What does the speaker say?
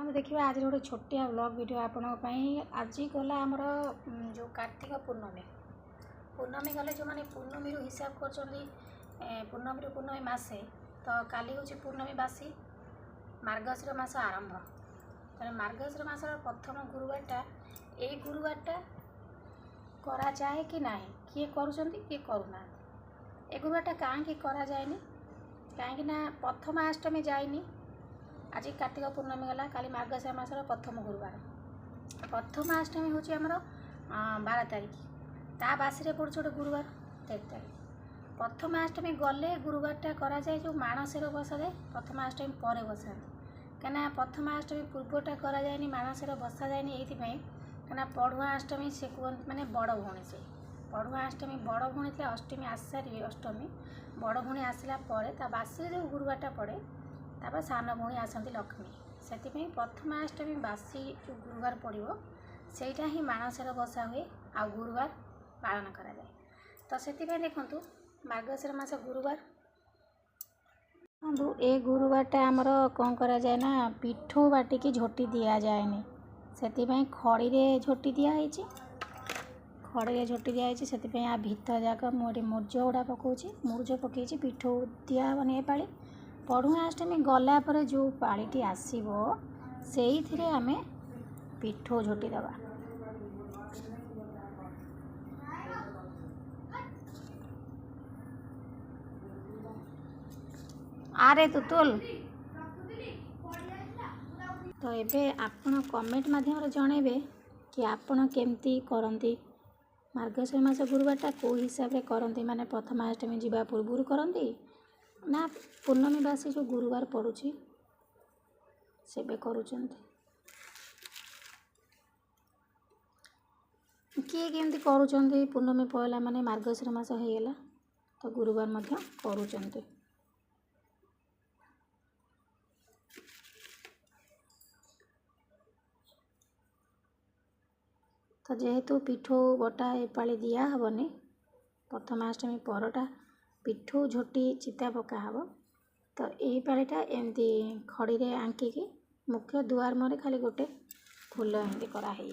चलो देखिए आज गोटे छोटिया ब्लॉग वीडियो आपण आज गला आमर जो कार्तिक पूर्णमी गले जो मैंने पूर्णमी हिसाब कर पूर्णमी मसे तो काली हूँ पूर्णमी बासी मार्गशीर मास आरंभ तेरे मार्गशीर मास प्रथम गुरुवारटा यही गुरुवारटा करा जाए कि नहीं किए किए करूना ए गुरुवारटा कहीं करा जाएनी कहीं प्रथमाष्टमी जाएनी आज कार्तिक पूर्णमी गला काली मार्गशीर मासर प्रथम गुरुवार प्रथमाष्टमी हूँ आमर 12 तारिख ता बासी पड़े गोटे गुरुवार 13 तारिख प्रथमाष्टमी गले गुरुवारटा करा जाए जो माणसेर बसा जाए प्रथमाष्टमी पर बसा कहीं प्रथमाष्टमी पूर्वटा करा जाए माणसेर बसा जाए ये पढ़ुआ अष्टमी से कहते माने बड़ भौणी से पढ़ुआ अष्टमी बड़ भौणी थे अष्टमी आसारी अष्टमी बड़ भौणी आसला बासी जो गुरुवारटा पड़े तापर सान भौणी आसती लक्ष्मी से प्रथमाष्टमी बासी जो गुरुवार पड़ो सेटा ही माणसेर बसा हुए आ गुरुवार पालन करा जाए तो से देखु मार्गशीर मास गुरुवार ए गुरुवारटा आमर कौन करा जाए ना पिठो बाटिकी झोटी दि जाए से खड़ी रे झोटी दिखाई खड़ी रे झोटी दिखाई से आ भितर जाक मुझे मूर्ज गुड़ा पकाऊँ मूर्ज पकई पिठो दिहबनी पाली पढ़ुआ अष्टमी गला पर जो पालीटी आसो से आम पिठो झोटी दबा आरे तुतुल तो ये आपण कमेंट माध्यम जनइबे कि आपण केमती करती मार्गशीर मास गुरुवारटा कौ हिसाब से करती माने प्रथमाष्टमी जीवा पूर्व करती ना पूर्णमी बासी जो गुरुवार पड़ुछि सेबे करूचंती किए केमती करूचंती पूर्णमी पड़ला माने मार्गशीर मास हो गला तो गुरुवार मध्य करूचंती तो जेहेतु पिठो बटा एपाली दिया हबनी प्रथमाष्टमी परटा पिठो झोटी चिता पका हब तो यही पालीटा एमती खड़ी रे आंकिकी मुख्य दुआर मुहरे खाली गोटे फूल एमती कराई।